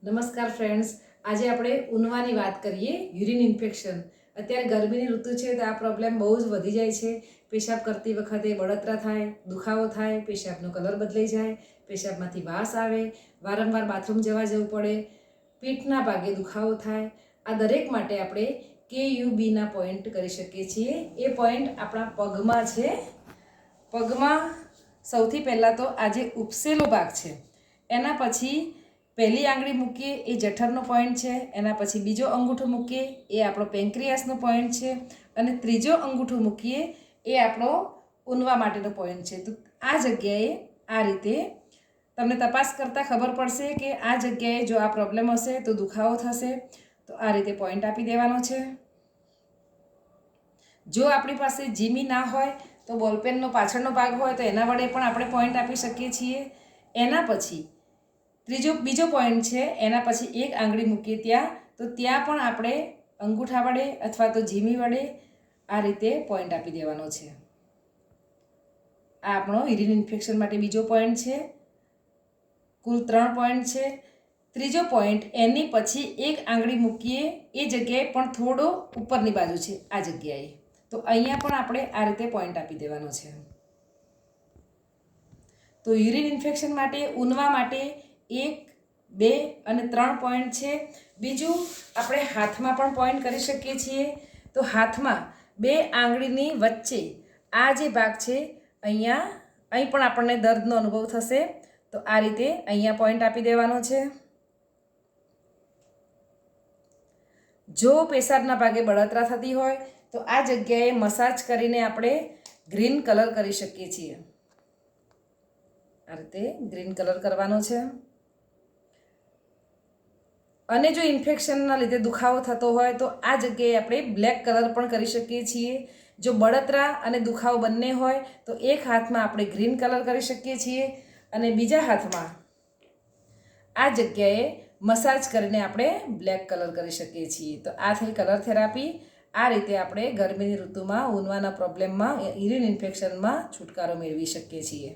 નમસ્કાર ફ્રેન્ડ્સ, આજે આપણે ઉનવાની વાત કરીએ. Urine infection. અત્યારે ગરમીની ઋતુ છે તો આ પ્રોબ્લેમ બહુ જ વધી જાય છે. પેશાબ કરતી વખતે બળતરા થાય, દુખાવો થાય, પેશાબનો કલર બદલાઈ જાય, પેશાબમાંથી વાસ આવે, વારંવાર બાથરૂમ જવા જવું પડે, પીઠના ભાગે દુખાવો થાય. આ દરેક માટે આપણે KUBના પોઈન્ટ કરી શકીએ છીએ. એ પોઈન્ટ આપણા પગમાં છે. પગમાં સૌથી પહેલાં તો આ જે ઉપસેલો ભાગ છે એના પછી પહેલી આંગળી મૂકીએ એ જઠરનો પોઈન્ટ છે, એના પછી બીજો અંગૂઠો મૂકીએ એ આપણો પેન્ક્રિયાસનો પોઈન્ટ છે, અને ત્રીજો અંગૂઠો મૂકીએ એ આપણો ઉનવા માટેનો પોઈન્ટ છે. તો આ જગ્યાએ આ રીતે તમને તપાસ કરતાં ખબર પડશે કે આ જગ્યાએ જો આ પ્રોબ્લેમ હશે તો દુખાવો થશે. તો આ રીતે પોઈન્ટ આપી દેવાનો છે. જો આપણી પાસે જીમી ના હોય તો બોલપેનનો પાછળનો ભાગ હોય તો એના વડે પણ આપણે પોઈન્ટ આપી શકીએ છીએ. એના પછી બીજો પોઈન્ટ છે, એના પછી એક આંગળી મૂકીએ ત્યાં, તો ત્યાં પણ આપણે અંગૂઠા વડે અથવા તો જીમી વડે આ રીતે પોઈન્ટ આપી દેવાનો છે. આ આપણો યુરિન ઇન્ફેક્શન માટે બીજો પોઈન્ટ છે. કુલ 3 પોઈન્ટ છે. ત્રીજો પોઈન્ટ એની પછી એક આંગળી મૂકીએ એ જગ્યાએ પણ થોડો ઉપરની બાજુ છે આ જગ્યાએ, તો અહીંયા પણ આપણે આ રીતે પોઈન્ટ આપી દેવાનો છે. તો યુરિન ઇન્ફેક્શન માટે, ઉનવા માટે 1, 2 અને 3 પોઈન્ટ છે. બીજું આપણે હાથમાં પણ પોઈન્ટ કરી શકીએ છીએ. તો હાથમાં 2 આંગળીની વચ્ચે આ જે ભાગ છે અહીં પણ આપણને દર્દનો અનુભવ થશે. તો આ રીતે અહીંયા પોઈન્ટ આપી દેવાનો છે. જો પેશાબના ભાગે બળતરા થતી હોય તો આ જગ્યાએ મસાજ કરીને આપણે ગ્રીન કલર કરી શકીએ છીએ. આ રીતે ગ્રીન કલર કરવાનો છે. અને જો ઇન્ફેક્શનના લીધે દુખાવો થતો હોય તો આ જગ્યાએ આપણે બ્લેક કલર પણ કરી શકીએ છીએ. જો બળતરા અને દુખાવો બંને હોય તો એક હાથમાં આપણે ગ્રીન કલર કરી શકીએ છીએ અને બીજા હાથમાં આ જગ્યાએ મસાજ કરીને આપણે બ્લેક કલર કરી શકીએ છીએ. તો આ થઈ કલર થેરાપી. આ રીતે આપણે ગરમીની ઋતુમાં ઉનવાના પ્રોબ્લેમમાં, યુરિન ઇન્ફેક્શનમાં છુટકારો મેળવી શકીએ છીએ.